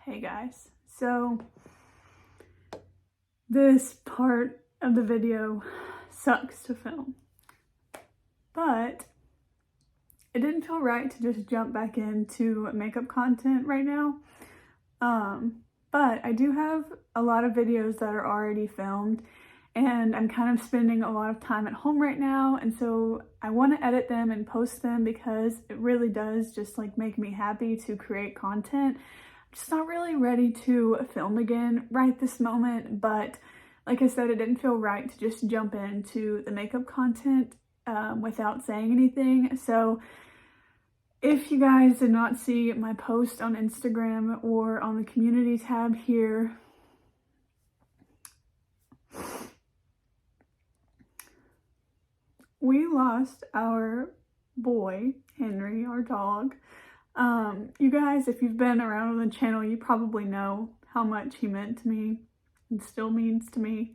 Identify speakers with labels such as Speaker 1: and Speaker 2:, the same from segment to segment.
Speaker 1: Hey guys, so this part of the video sucks to film, but it didn't feel right to just jump back into makeup content right now. But I do have a lot of videos that are already filmed, and I'm kind of spending a lot of time at home right now, and so I want to edit them and post them because it really does just like make me happy to create content. I'm just not really ready to film again right this moment, but like I said, it didn't feel right to just jump into the makeup content without saying anything. So if you guys did not see my post on Instagram or on the community tab here, we lost our boy, Henry, our dog. You guys, if you've been around on the channel, you probably know how much he meant to me and still means to me.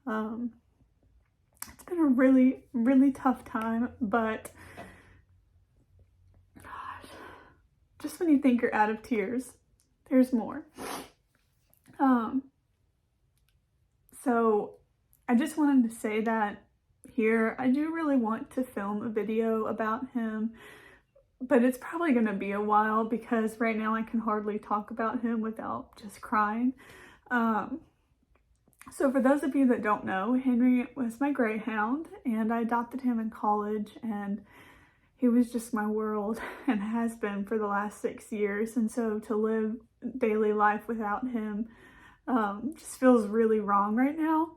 Speaker 1: It's been a really, really tough time, but gosh, just when you think you're out of tears, there's more. So I just wanted to say that here, I do really want to film a video about him, but it's probably going to be a while because right now I can hardly talk about him without just crying. So for those of you that don't know, Henry was my greyhound, and I adopted him in college, and he was just my world and has been for the last 6 years. And so to live daily life without him just feels really wrong right now.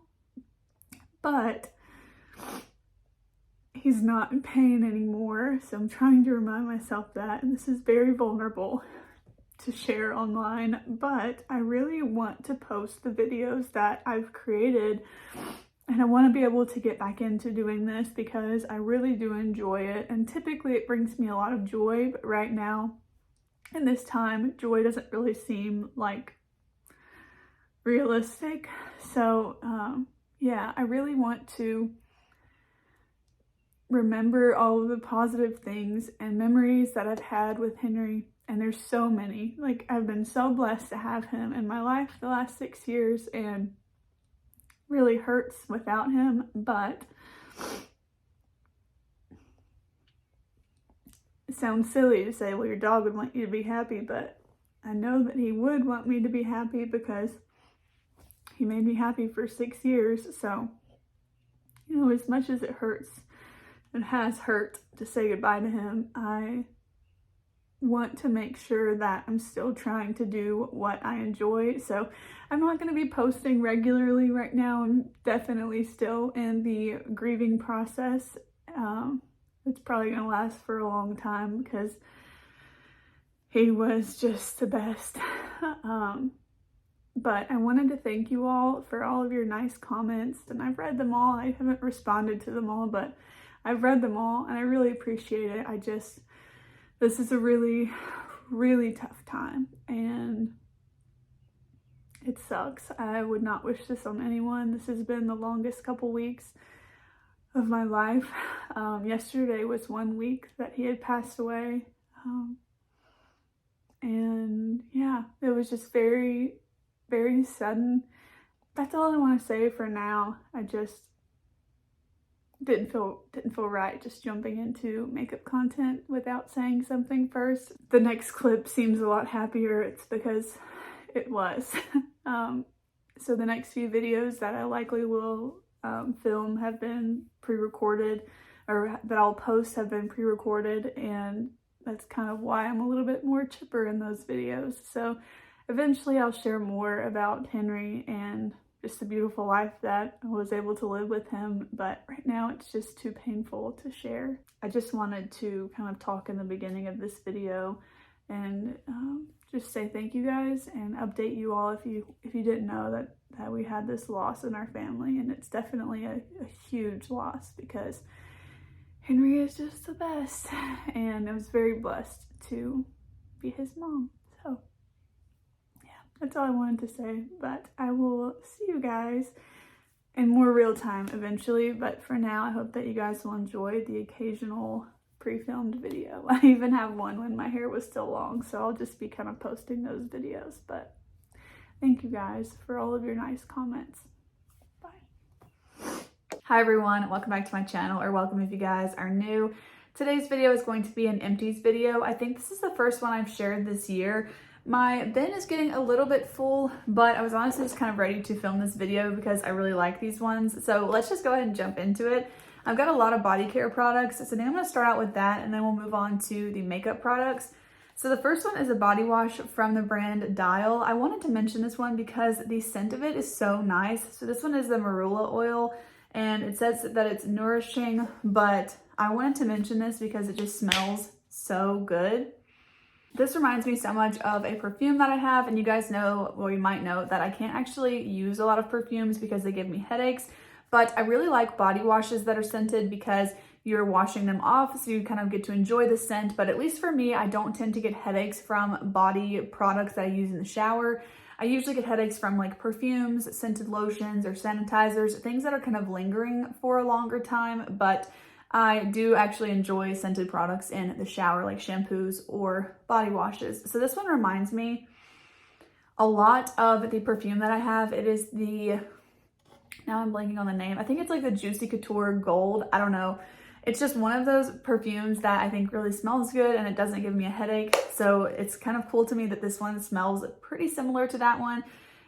Speaker 1: But he's not in pain anymore, so I'm trying to remind myself that, and this is very vulnerable to share online, but I really want to post the videos that I've created, and I want to be able to get back into doing this because I really do enjoy it, and typically it brings me a lot of joy, but right now, in this time, joy doesn't really seem like realistic. So yeah, I really want to remember all of the positive things and memories that I've had with Henry, and there's so many. Like, I've been so blessed to have him in my life the last 6 years, and really hurts without him, but it sounds silly to say, well, your dog would want you to be happy, but I know that he would want me to be happy because he made me happy for 6 years. So, you know, as much as it hurts, it has hurt to say goodbye to him, I want to make sure that I'm still trying to do what I enjoy. So I'm not going to be posting regularly right now. I'm definitely still in the grieving process. It's probably going to last for a long time because he was just the best. But I wanted to thank you all for all of your nice comments, and I've read them all. I haven't responded to them all, but I've read them all, and I really appreciate it. This is a really, really tough time, and it sucks. I would not wish this on anyone. This has been the longest couple weeks of my life. Yesterday was 1 week that he had passed away. And yeah, it was just very, very sudden. That's all I want to say for now. I just didn't feel right just jumping into makeup content without saying something first. The next clip seems a lot happier. It's because it was. So the next few videos that I likely will film have been pre-recorded, or that I'll post have been pre-recorded, and that's kind of why I'm a little bit more chipper in those videos. So eventually I'll share more about Henry and just the beautiful life that I was able to live with him, but right now it's just too painful to share. I just wanted to kind of talk in the beginning of this video and just say thank you guys and update you all if you didn't know that we had this loss in our family, and it's definitely a huge loss because Henry is just the best, and I was very blessed to be his mom. So that's all I wanted to say, but I will see you guys in more real time eventually. But for now, I hope that you guys will enjoy the occasional pre-filmed video. I even have one when my hair was still long, so I'll just be kind of posting those videos. But Thank you guys for all of your nice comments. Bye. Hi everyone, welcome back to my channel, or welcome if you guys are new. Today's video is going to be an empties video. I think this is the first one I've shared this year. My bin is getting a little bit full, but I was honestly just kind of ready to film this video because I really like these ones. So let's just go ahead and jump into it. I've got a lot of body care products, so I think I'm going to start out with that and then we'll move on to the makeup products. So the first one is a body wash from the brand Dial. I wanted to mention this one because the scent of it is so nice. So this one is the marula oil and it says that it's nourishing, but I wanted to mention this because it just smells so good. This reminds me so much of a perfume that I have, and you guys know, or you might know, that I can't actually use a lot of perfumes because they give me headaches, but I really like body washes that are scented because you're washing them off, so you kind of get to enjoy the scent. But at least for me, I don't tend to get headaches from body products that I use in the shower. I usually get headaches from like perfumes, scented lotions, or sanitizers, things that are kind of lingering for a longer time, but I do actually enjoy scented products in the shower, like shampoos or body washes. So this one reminds me a lot of the perfume that I have. It is the, now I'm blanking on the name. I think it's like the Juicy Couture Gold. I don't know. It's just one of those perfumes that I think really smells good and it doesn't give me a headache. So it's kind of cool to me that this one smells pretty similar to that one,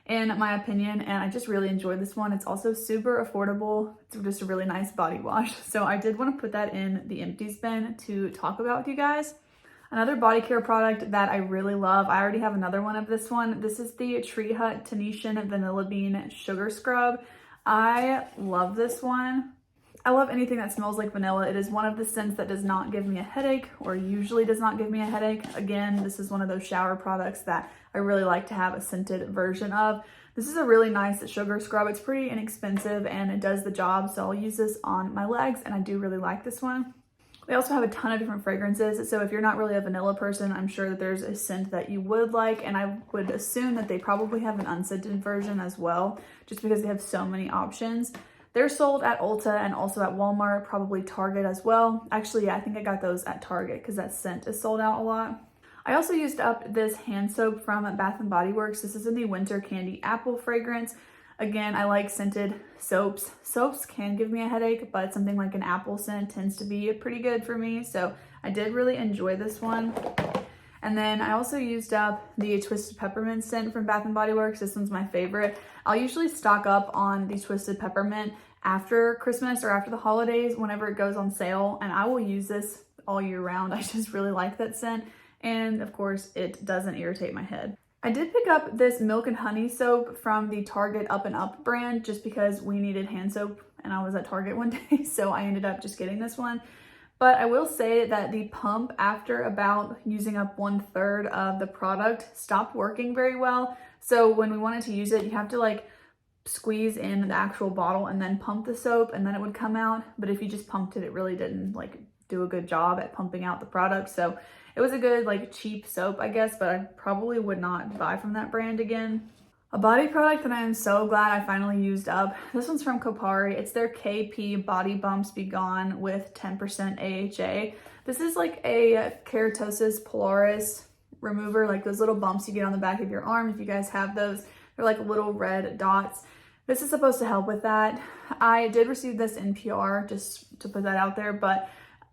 Speaker 1: in my opinion, and I just really enjoyed this one. It's also super affordable. It's just a really nice body wash. So I did want to put that in the empties bin to talk about with you guys. Another body care product that I really love, I already have another one of this one. This is the Tree Hut Tanetian Vanilla Bean Sugar Scrub. I love this one. I love anything that smells like vanilla. It is one of the scents that does not give me a headache, or usually does not give me a headache. Again, this is one of those shower products that I really like to have a scented version of. This is a really nice sugar scrub. It's pretty inexpensive and it does the job. So I'll use this on my legs and I do really like this one. We also have a ton of different fragrances. So if you're not really a vanilla person, I'm sure that there's a scent that you would like. And I would assume that they probably have an unscented version as well, just because they have so many options. They're sold at Ulta and also at Walmart, probably Target as well. Actually, yeah, I think I got those at Target because that scent is sold out a lot. I also used up this hand soap from Bath & Body Works. This is in the Winter Candy Apple fragrance. Again, I like scented soaps. Soaps can give me a headache, but something like an apple scent tends to be pretty good for me. So I did really enjoy this one. And then I also used up the Twisted Peppermint scent from Bath & Body Works. This one's my favorite. I'll usually stock up on the Twisted Peppermint after Christmas or after the holidays whenever it goes on sale, and I will use this all year round. I just really like that scent, and of course it doesn't irritate my head. I did pick up this Milk and Honey soap from the Target Up and Up brand just because we needed hand soap and I was at Target one day, so I ended up just getting this one. But I will say that the pump, after about using up 1/3 of the product, stopped working very well. So when we wanted to use it, you have to like squeeze in the actual bottle and then pump the soap and then it would come out. But if you just pumped it, it really didn't like do a good job at pumping out the product. So it was a good like cheap soap, I guess, but I probably would not buy from that brand again. A body product that I am so glad I finally used up. This one's from Kopari. It's their KP Body Bumps Be Gone with 10% AHA. This is like a keratosis pilaris remover, like those little bumps you get on the back of your arm. If you guys have those, they're like little red dots. This is supposed to help with that. I did receive this in PR, just to put that out there, but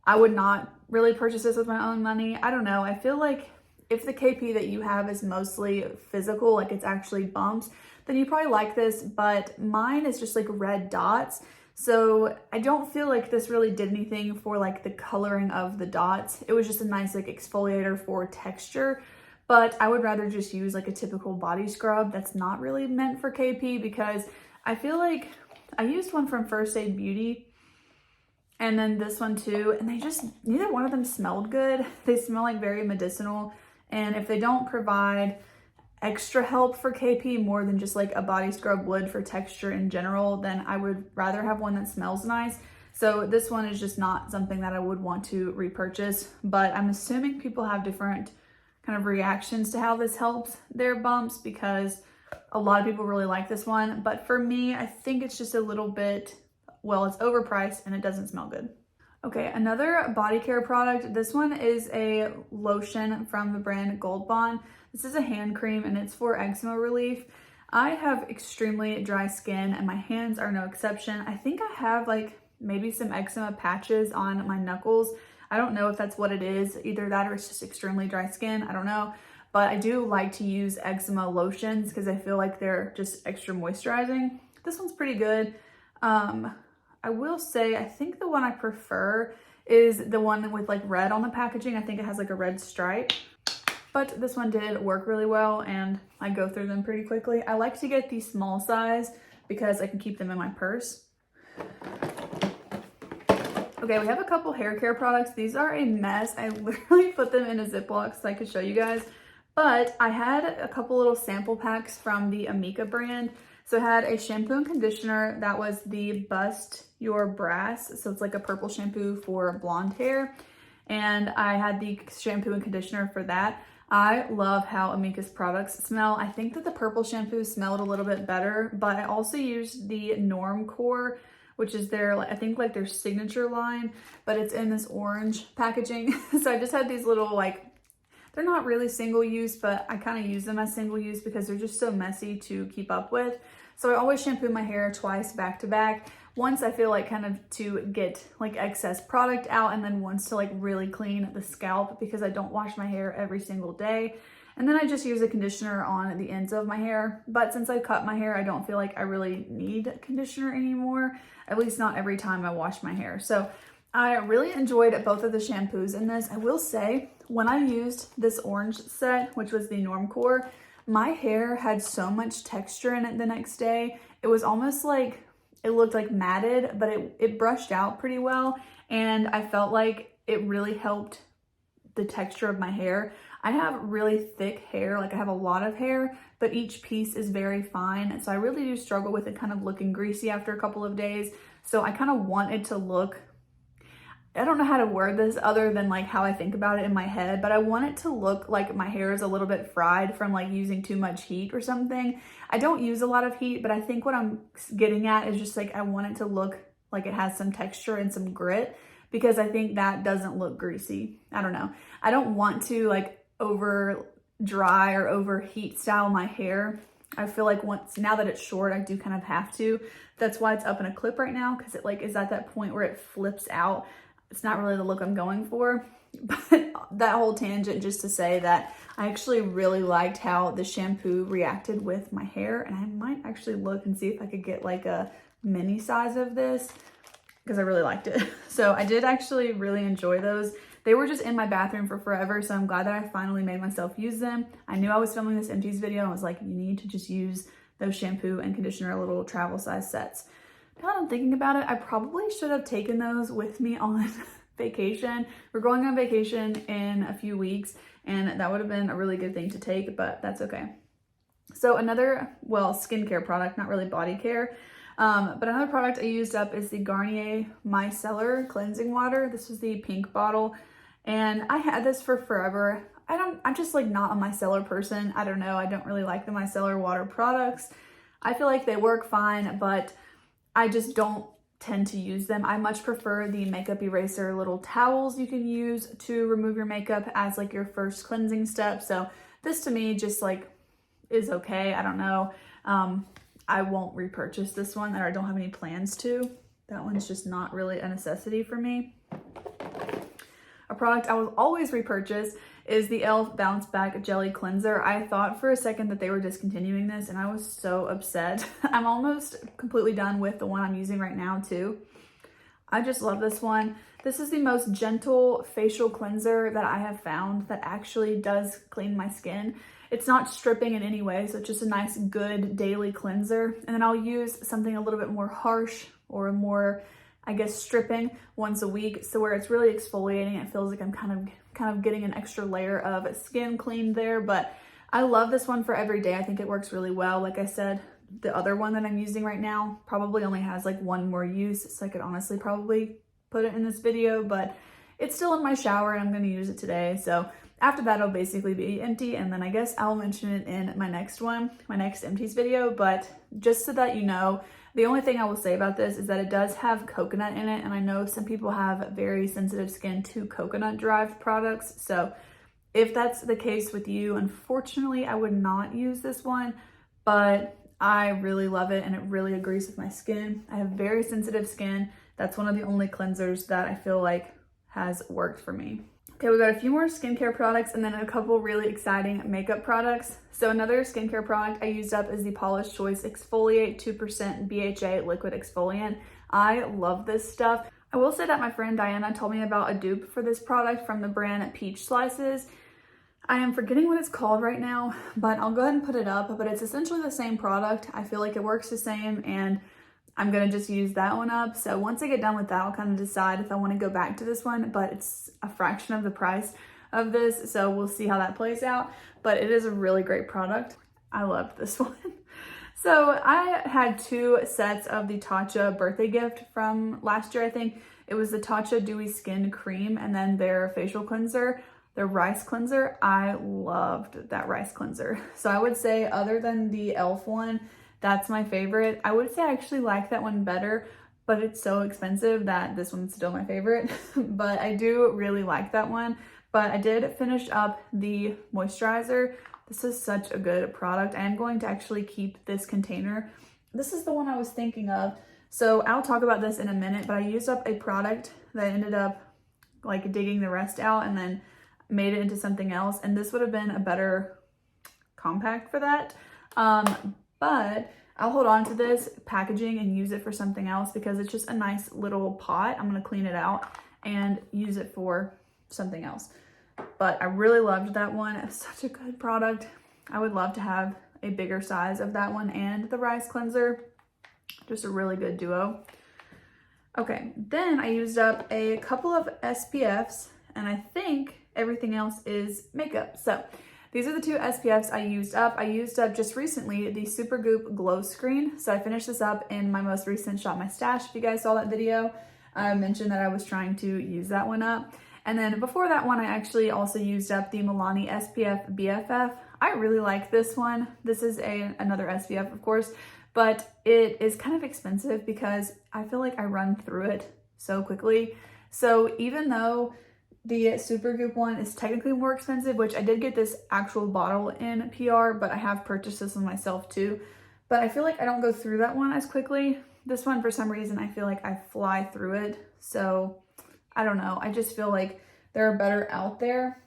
Speaker 1: I would not really purchase this with my own money. I don't know. I feel like if the KP that you have is mostly physical, like it's actually bumps, then you probably like this, but mine is just like red dots. So I don't feel like this really did anything for like the coloring of the dots. It was just a nice like exfoliator for texture, but I would rather just use like a typical body scrub that's not really meant for KP, because I feel like I used one from First Aid Beauty and then this one too, and they just, neither one of them smelled good. They smell like very medicinal. And if they don't provide extra help for KP more than just like a body scrub would for texture in general, then I would rather have one that smells nice. So this one is just not something that I would want to repurchase, but I'm assuming people have different kind of reactions to how this helps their bumps, because a lot of people really like this one. But for me, I think it's just a little bit, well, it's overpriced and it doesn't smell good. Okay, another body care product. This one is a lotion from the brand Gold Bond. This is a hand cream and it's for eczema relief. I have extremely dry skin and my hands are no exception. I think I have like maybe some eczema patches on my knuckles. I don't know if that's what it is, either that or it's just extremely dry skin, I don't know. But I do like to use eczema lotions because I feel like they're just extra moisturizing. This one's pretty good. I will say, I think the one I prefer is the one with like red on the packaging. I think it has like a red stripe. But this one did work really well and I go through them pretty quickly. I like to get the small size because I can keep them in my purse. Okay, we have a couple hair care products. These are a mess. I literally put them in a Ziploc so I could show you guys. But I had a couple little sample packs from the Amika brand. So I had a shampoo and conditioner that was the Bust Your Brass. So it's like a purple shampoo for blonde hair. And I had the shampoo and conditioner for that. I love how Amika's products smell. I think that the purple shampoo smelled a little bit better, but I also used the Normcore, which is their, I think like their signature line, but it's in this orange packaging. So I just had these little like, they're not really single use, but I kind of use them as single use because they're just so messy to keep up with. So I always shampoo my hair twice back to back. Once I feel like kind of to get like excess product out, and then once to like really clean the scalp because I don't wash my hair every single day. And then I just use a conditioner on the ends of my hair. But since I cut my hair, I don't feel like I really need conditioner anymore, at least not every time I wash my hair. So I really enjoyed both of the shampoos in this. I will say, when I used this orange set, which was the Normcore, my hair had so much texture in it the next day. It was almost like, it looked like matted, but it brushed out pretty well. And I felt like it really helped the texture of my hair. I have really thick hair, like I have a lot of hair, but each piece is very fine. And so I really do struggle with it kind of looking greasy after a couple of days. So I kind of want it to look, I don't know how to word this other than like how I think about it in my head, but I want it to look like my hair is a little bit fried from like using too much heat or something. I don't use a lot of heat, but I think what I'm getting at is just like I want it to look like it has some texture and some grit, because I think that doesn't look greasy. I don't know. I don't want to like over dry or overheat style my hair. I feel like now that it's short, I do kind of have to. That's why it's up in a clip right now, because it like is at that point where it flips out. It's not really the look I'm going for, but that whole tangent just to say that I actually really liked how the shampoo reacted with my hair, and I might actually look and see if I could get like a mini size of this because I really liked it. So I did actually really enjoy those. They were just in my bathroom for forever, so I'm glad that I finally made myself use them. I knew I was filming this empties video and I was like, you need to just use those shampoo and conditioner little travel size sets. Now that I'm thinking about it, I probably should have taken those with me on vacation. We're going on vacation in a few weeks, and that would have been a really good thing to take, but that's okay. So another, well, skincare product, not really body care, but another product I used up is the Garnier Micellar Cleansing Water. This was the pink bottle, and I had this for forever. I'm just like not a micellar person. I don't know. I don't really like the micellar water products. I feel like they work fine, but I just don't tend to use them. I much prefer the makeup eraser little towels you can use to remove your makeup as like your first cleansing step. So this to me just like is okay. I don't know. I won't repurchase this one, or I don't have any plans to. That one's just not really a necessity for me. A product I will always repurchase is the e.l.f. Bounce Back Jelly Cleanser. I thought for a second that they were discontinuing this, and I was so upset. I'm almost completely done with the one I'm using right now too. I just love this one. This is the most gentle facial cleanser that I have found that actually does clean my skin. It's not stripping in any way, so it's just a nice, good daily cleanser. And then I'll use something a little bit more harsh or more, I guess, stripping once a week, so where it's really exfoliating. It feels like I'm kind of getting an extra layer of skin cleaned there. But I love this one for every day. I think it works really well. Like I said, the other one that I'm using right now probably only has like one more use, so I could honestly probably put it in this video, but it's still in my shower and I'm going to use it today. So after that, it'll basically be empty, and then I guess I'll mention it in my next one, my next empties video. But just so that you know, the only thing I will say about this is that it does have coconut in it, and I know some people have very sensitive skin to coconut derived products. So if that's the case with you, unfortunately, I would not use this one. but I really love it and it really agrees with my skin. I have very sensitive skin. That's one of the only cleansers that I feel like has worked for me. Okay, we got a few more skincare products and then a couple really exciting makeup products. So another skincare product I used up is the Paula's Choice Exfoliate 2% BHA Liquid Exfoliant. I love this stuff. I will say that my friend Diana told me about a dupe for this product from the brand Peach Slices. I am forgetting what it's called right now, but I'll go ahead and put it up, but it's essentially the same product. I feel like it works the same and I'm gonna just use that one up. So once I get done with that, I'll kind of decide if I want to go back to this one, but it's a fraction of the price of this. So we'll see how that plays out, but it is a really great product. I loved this one. So I had 2 sets of the Tatcha birthday gift from last year, I think. It was the Tatcha Dewy Skin Cream and then their facial cleanser, their rice cleanser. I loved that rice cleanser. So I would say other than the e.l.f. one, that's my favorite. I would say I actually like that one better, but it's so expensive that this one's still my favorite. But I do really like that one. But I did finish up the moisturizer. This is such a good product. I am going to actually keep this container. This is the one I was thinking of. So I'll talk about this in a minute, but I used up a product that I ended up like digging the rest out and then made it into something else. And this would have been a better compact for that. But I'll hold on to this packaging and use it for something else because it's just a nice little pot. I'm gonna clean it out and use it for something else. But I really loved that one. It was such a good product. I would love to have a bigger size of that one and the rice cleanser. Just a really good duo. Okay, then I used up a couple of SPFs and I think everything else is makeup. So these are the 2 SPFs I used up. I used up just recently the Supergoop Glow Screen. So I finished this up in my most recent Shop My Stash. If you guys saw that video, I mentioned that I was trying to use that one up. And then before that one, I actually also used up the Milani SPF BFF. I really like this one. This is another SPF, of course, but it is kind of expensive because I feel like I run through it so quickly. So even though the Supergoop one is technically more expensive, which I did get this actual bottle in PR, but I have purchased this one myself too. But I feel like I don't go through that one as quickly. This one, for some reason, I feel like I fly through it. So I don't know. I just feel like there are better out there.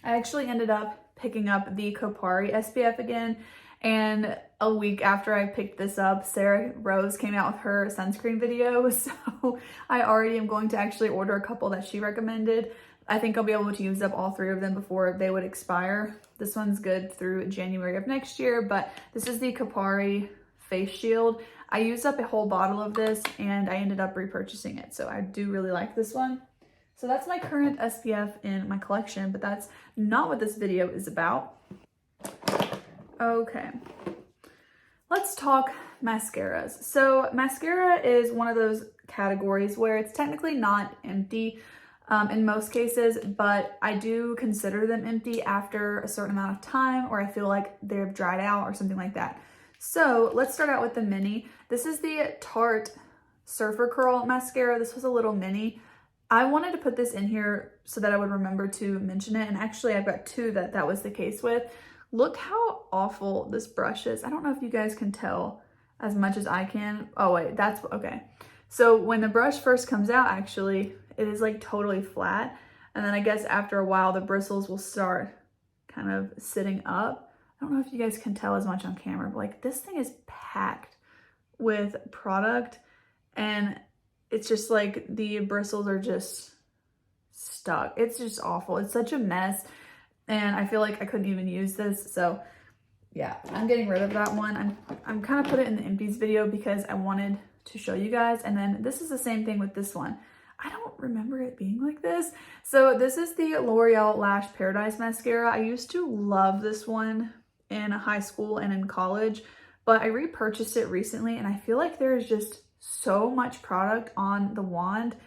Speaker 1: I actually ended up picking up the Kopari SPF again. And a week after I picked this up, Sarah Rose came out with her sunscreen video. So I already am going to actually order a couple that she recommended. I think I'll be able to use up all 3 of them before they would expire. This one's good through January of next year, but this is the Kopari Face Shield. I used up a whole bottle of this and I ended up repurchasing it. So I do really like this one. So that's my current SPF in my collection, but that's not what this video is about. Okay, let's talk mascaras. So mascara is one of those categories where it's technically not empty in most cases, but I do consider them empty after a certain amount of time, or I feel like they've dried out or something like that. So let's start out with the mini. This is the Tarte Surfer Curl mascara. This was a little mini. I wanted to put this in here so that I would remember to mention it, and actually I've got 2 that was the case with. Look how awful this brush is. I don't know if you guys can tell as much as I can. Oh wait, that's okay. So when the brush first comes out, actually, it is like totally flat. And then I guess after a while, the bristles will start kind of sitting up. I don't know if you guys can tell as much on camera, but like this thing is packed with product and it's just like the bristles are just stuck. It's just awful. It's such a mess. And I feel like I couldn't even use this. So yeah, I'm getting rid of that one. I'm kind of put it in the empties video because I wanted to show you guys. And then this is the same thing with this one. I don't remember it being like this. So this is the L'Oreal Lash Paradise Mascara. I used to love this one in high school and in college, but I repurchased it recently and I feel like there's just so much product on the wand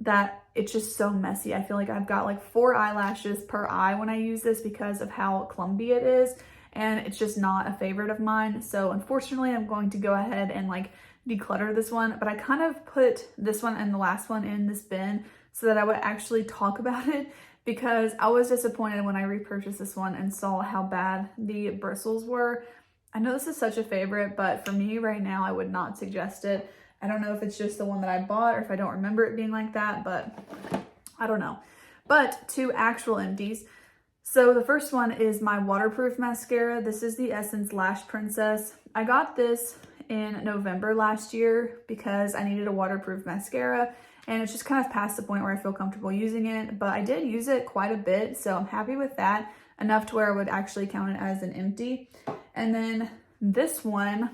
Speaker 1: that it's just so messy. I feel like I've got like 4 eyelashes per eye when I use this because of how clumpy it is, and it's just not a favorite of mine. So unfortunately, I'm going to go ahead and like declutter this one, but I kind of put this one and the last one in this bin so that I would actually talk about it, because I was disappointed when I repurchased this one and saw how bad the bristles were. I know this is such a favorite, but for me right now, I would not suggest it. I don't know if it's just the one that I bought or if I don't remember it being like that, but I don't know. But to actual empties. So the first one is my waterproof mascara. This is the Essence Lash Princess. I got this in November last year because I needed a waterproof mascara, and it's just kind of past the point where I feel comfortable using it, but I did use it quite a bit, so I'm happy with that, enough to where I would actually count it as an empty. And then this one,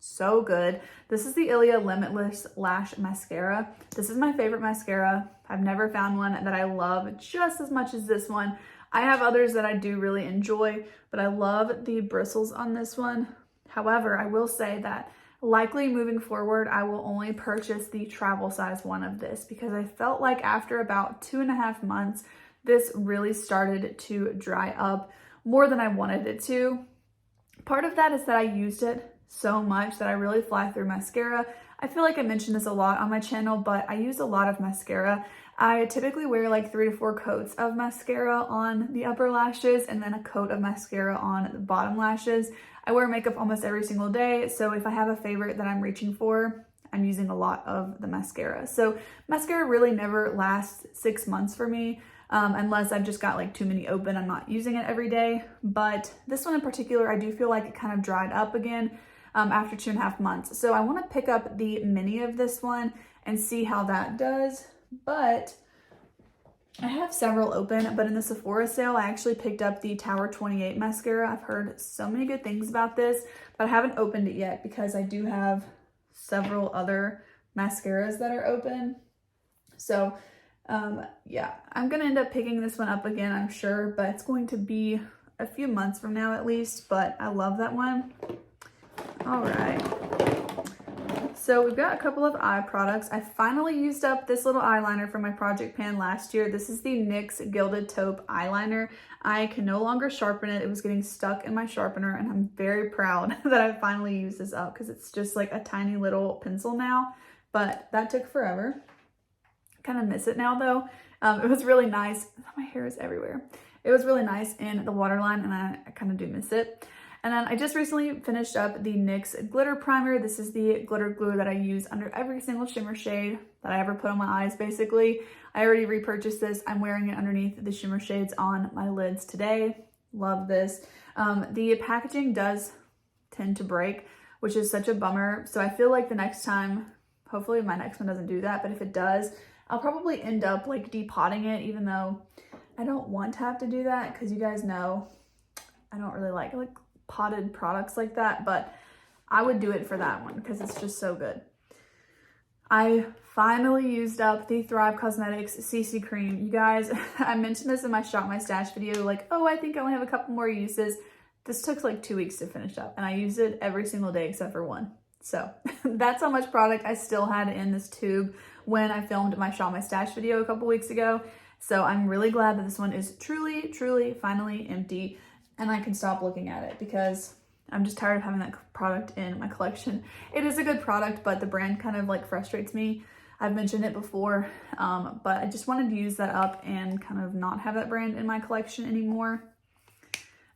Speaker 1: so good. This is the Ilia Limitless Lash Mascara. This is my favorite mascara. I've never found one that I love just as much as this one. I have others that I do really enjoy, but I love the bristles on this one. However, I will say that likely moving forward, I will only purchase the travel size one of this because I felt like after about 2.5 months, this really started to dry up more than I wanted it to. Part of that is that I used it so much that I really fly through mascara. I feel like I mentioned this a lot on my channel, but I use a lot of mascara. I typically wear like 3 to 4 coats of mascara on the upper lashes and then a coat of mascara on the bottom lashes. I wear makeup almost every single day, so if I have a favorite that I'm reaching for, I'm using a lot of the mascara. So mascara really never lasts 6 months for me, unless I've just got like too many open. I'm not using it every day, but this one in particular, I do feel like it kind of dried up again after 2.5 months. So I want to pick up the mini of this one and see how that does. But I have several open, but in the Sephora sale, I actually picked up the Tower 28 mascara. I've heard so many good things about this, but I haven't opened it yet because I do have several other mascaras that are open. So yeah, I'm gonna end up picking this one up again, I'm sure, but it's going to be a few months from now at least, but I love that one. All right. So we've got a couple of eye products. I finally used up this little eyeliner from my project pan last year. This is the NYX Gilded Taupe eyeliner. I can no longer sharpen it. It was getting stuck in my sharpener, and I'm very proud that I finally used this up because it's just like a tiny little pencil now, but that took forever. I kind of miss it now though. It was really nice. My hair is everywhere. It was really nice in the waterline, and I kind of do miss it. And then I just recently finished up the NYX Glitter Primer. This is the glitter glue that I use under every single shimmer shade that I ever put on my eyes, basically. I already repurchased this. I'm wearing it underneath the shimmer shades on my lids today. Love this. The packaging does tend to break, which is such a bummer. So I feel like the next time, hopefully my next one doesn't do that, but if it does, I'll probably end up like depotting it, even though I don't want to have to do that because you guys know I don't really like potted products like that, but I would do it for that one because it's just so good. I finally used up the Thrive Cosmetics CC cream. You guys, I mentioned this in my Shop My Stash video, like, oh, I think I only have a couple more uses. This took like 2 weeks to finish up, and I used it every single day except for one. So that's how much product I still had in this tube when I filmed my Shop My Stash video a couple weeks ago. So I'm really glad that this one is truly, truly, finally empty, and I can stop looking at it because I'm just tired of having that product in my collection. It is a good product, but the brand kind of like frustrates me. I've mentioned it before, but I just wanted to use that up and kind of not have that brand in my collection anymore.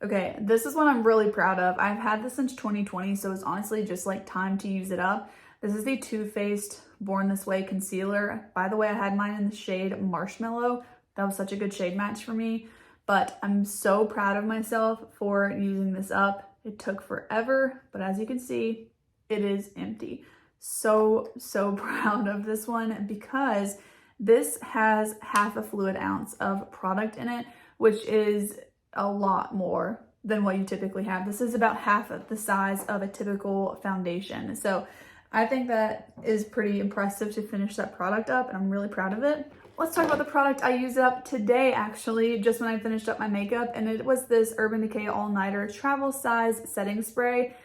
Speaker 1: Okay, this is one I'm really proud of. I've had this since 2020, so it's honestly just like time to use it up. This is the Too Faced Born This Way Concealer. By the way, I had mine in the shade Marshmallow. That was such a good shade match for me. But I'm so proud of myself for using this up. It took forever, but as you can see, it is empty. So proud of this one because this has half a fluid ounce of product in it, which is a lot more than what you typically have. This is about half of the size of a typical foundation. So I think that is pretty impressive to finish that product up, and I'm really proud of it. Let's talk about the product I used up today, actually, just when I finished up my makeup, and it was this Urban Decay All Nighter Travel Size Setting Spray.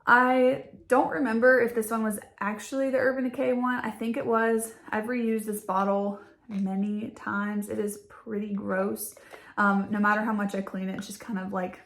Speaker 1: I don't remember if this one was actually the Urban Decay one. I think it was. I've reused this bottle many times. It is pretty gross. No matter how much I clean it, it's just kind of like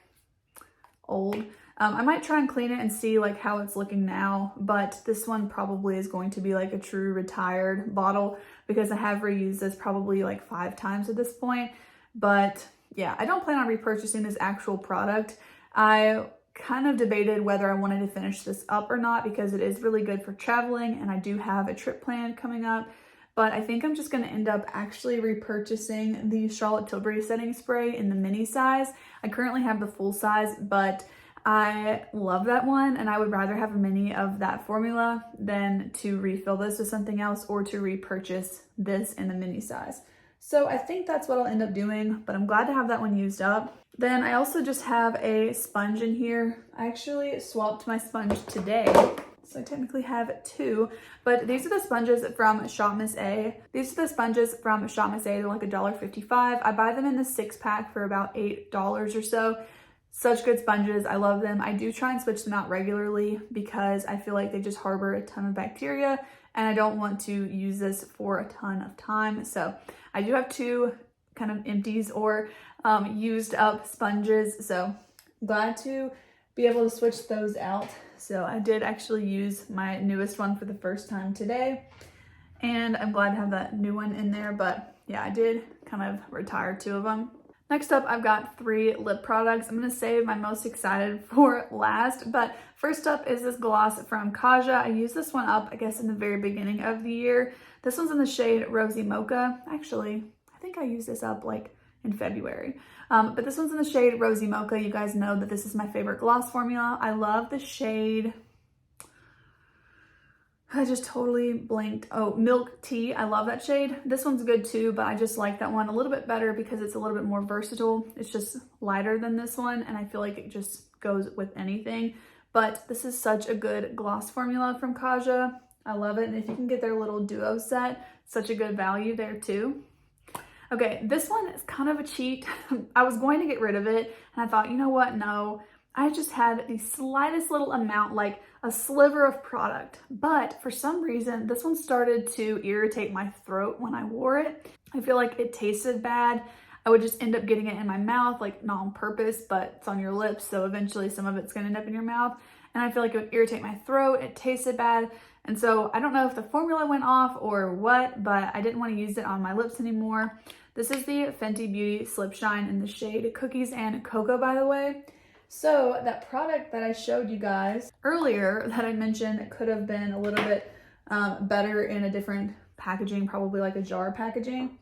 Speaker 1: old. I might try and clean it and see like how it's looking now, but this one probably is going to be like a true retired bottle because I have reused this probably like 5 times at this point. But yeah, I don't plan on repurchasing this actual product. I kind of debated whether I wanted to finish this up or not because it is really good for traveling and I do have a trip planned coming up. But I think I'm just going to end up actually repurchasing the Charlotte Tilbury setting spray in the mini size. I currently have the full size, but I love that one and I would rather have a mini of that formula than to refill this with something else or to repurchase this in the mini size. So I think that's what I'll end up doing, but I'm glad to have that one used up. Then I also just have a sponge in here. I actually swapped my sponge today, so I technically have two, but these are the sponges from Shop Miss A. These are the sponges from Shop Miss A. They're like $1.55. I buy them in the 6-pack for about $8 or so. Such good sponges. I love them. I do try and switch them out regularly because I feel like they just harbor a ton of bacteria and I don't want to use this for a ton of time. So I do have two kind of empties or used up sponges. So glad to be able to switch those out. So I did actually use my newest one for the first time today and I'm glad to have that new one in there. But yeah, I did kind of retire two of them. Next up, I've got 3 lip products. I'm going to save my most excited for last, but first up is this gloss from Kaja. I used this one up, I guess, in the very beginning of the year. This one's in the shade Rosy Mocha. Actually, I think I used this up like in February, but this one's in the shade Rosy Mocha. You guys know that this is my favorite gloss formula. I love the shade. I just totally blanked. Oh, Milk Tea. I love that shade. This one's good too, but I just like that one a little bit better because it's a little bit more versatile. It's just lighter than this one, and I feel like it just goes with anything. But this is such a good gloss formula from Kaja. I love it, and if you can get their little duo set, such a good value there too. Okay, this one is kind of a cheat. I was going to get rid of it, and I thought, you know what? No. I just had the slightest little amount, like a sliver of product, but for some reason, this one started to irritate my throat when I wore it. I feel like it tasted bad. I would just end up getting it in my mouth, like not on purpose, but it's on your lips, so eventually some of it's gonna end up in your mouth. And I feel like it would irritate my throat, it tasted bad. And so I don't know if the formula went off or what, but I didn't wanna use it on my lips anymore. This is the Fenty Beauty Slip Shine in the shade Cookies and Cocoa, by the way. So that product that I showed you guys earlier that I mentioned could have been a little bit better in a different packaging, probably like a jar packaging,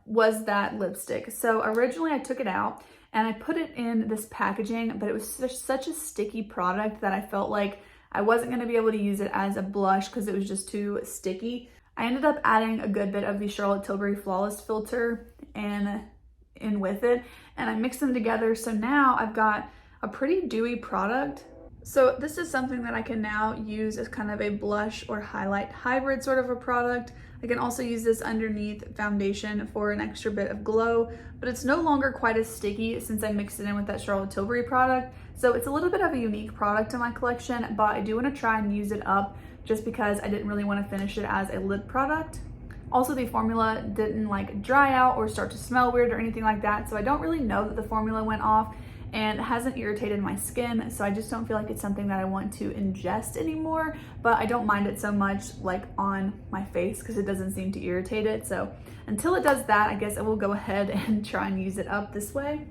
Speaker 1: was that lipstick. So originally I took it out and I put it in this packaging, but it was such a sticky product that I felt like I wasn't going to be able to use it as a blush because it was just too sticky. I ended up adding a good bit of the Charlotte Tilbury Flawless Filter and in with it, and I mixed them together. So now I've got a pretty dewy product. So this is something that I can now use as kind of a blush or highlight hybrid sort of a product. I can also use this underneath foundation for an extra bit of glow, but it's no longer quite as sticky since I mixed it in with that Charlotte Tilbury product. So it's a little bit of a unique product in my collection, but I do want to try and use it up just because I didn't really want to finish it as a lip product. Also, the formula didn't like dry out or start to smell weird or anything like that. So I don't really know that the formula went off and it hasn't irritated my skin. So I just don't feel like it's something that I want to ingest anymore, but I don't mind it so much like on my face because it doesn't seem to irritate it. So until it does that, I guess I will go ahead and try and use it up this way.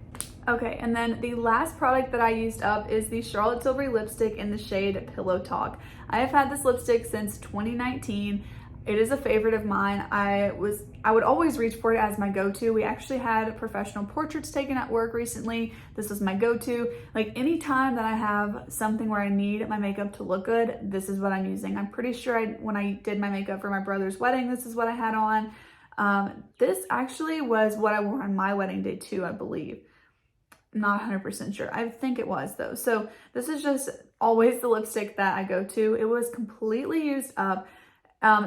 Speaker 1: Okay, and then the last product that I used up is the Charlotte Tilbury lipstick in the shade Pillow Talk. I have had this lipstick since 2019. It is a favorite of mine. I would always reach for it as my go-to. We actually had professional portraits taken at work recently. This was my go-to. Like anytime that I have something where I need my makeup to look good, this is what I'm using. I'm pretty sure when I did my makeup for my brother's wedding, this is what I had on. This actually was what I wore on my wedding day too, I believe. I'm not 100% sure. I think it was though. So this is just always the lipstick that I go to. It was completely used up.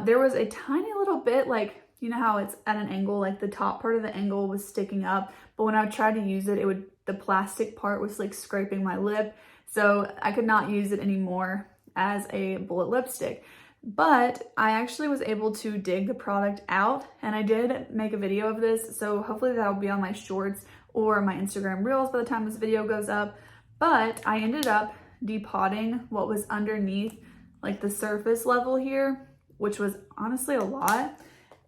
Speaker 1: There was a tiny little bit, like, you know how it's at an angle, like the top part of the angle was sticking up, but when I tried to use it, the plastic part was like scraping my lip. So I could not use it anymore as a bullet lipstick. But I actually was able to dig the product out, and I did make a video of this. So hopefully that'll be on my shorts or my Instagram reels by the time this video goes up. But I ended up depotting what was underneath, like the surface level here, which was honestly a lot.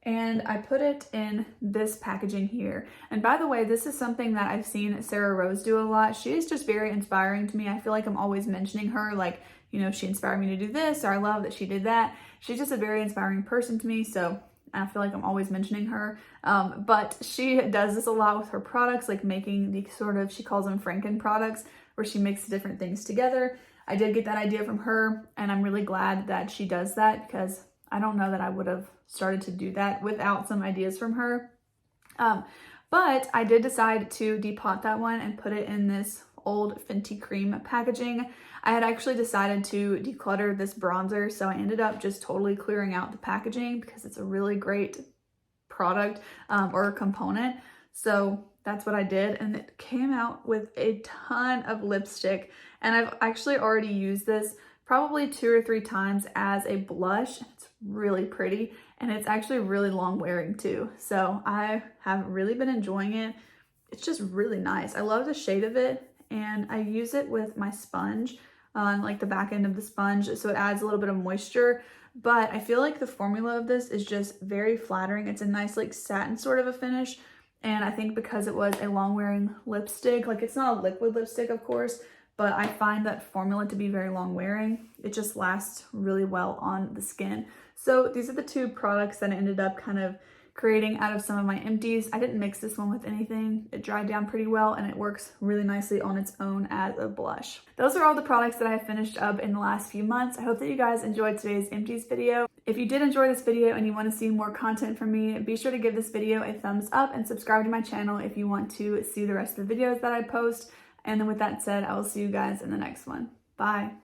Speaker 1: and I put it in this packaging here. And by the way, this is something that I've seen Sarah Rose do a lot. She is just very inspiring to me. I feel like I'm always mentioning her, like, you know, she inspired me to do this, or I love that she did that. She's just a very inspiring person to me, so I feel like I'm always mentioning her. But she does this a lot with her products, like making the sort of, she calls them Franken products, where she mixes different things together. I did get that idea from her, and I'm really glad that she does that, because I don't know that I would have started to do that without some ideas from her. But I did decide to depot that one and put it in this old Fenty Cream packaging. I had actually decided to declutter this bronzer, so I ended up just totally clearing out the packaging because it's a really great product or component. So that's what I did, and it came out with a ton of lipstick, and I've actually already used this probably 2 or 3 times as a blush. It's really pretty, and it's actually really long wearing too. So I have really been enjoying it. It's just really nice. I love the shade of it, and I use it with my sponge on like the back end of the sponge, so it adds a little bit of moisture. But I feel like the formula of this is just very flattering. It's a nice like satin sort of a finish, and I think because it was a long wearing lipstick, like it's not a liquid lipstick of course, but I find that formula to be very long wearing. It just lasts really well on the skin. So these are the 2 products that I ended up kind of creating out of some of my empties. I didn't mix this one with anything. It dried down pretty well, and it works really nicely on its own as a blush. Those are all the products that I finished up in the last few months. I hope that you guys enjoyed today's empties video. If you did enjoy this video and you want to see more content from me, be sure to give this video a thumbs up and subscribe to my channel if you want to see the rest of the videos that I post. And then with that said, I will see you guys in the next one. Bye.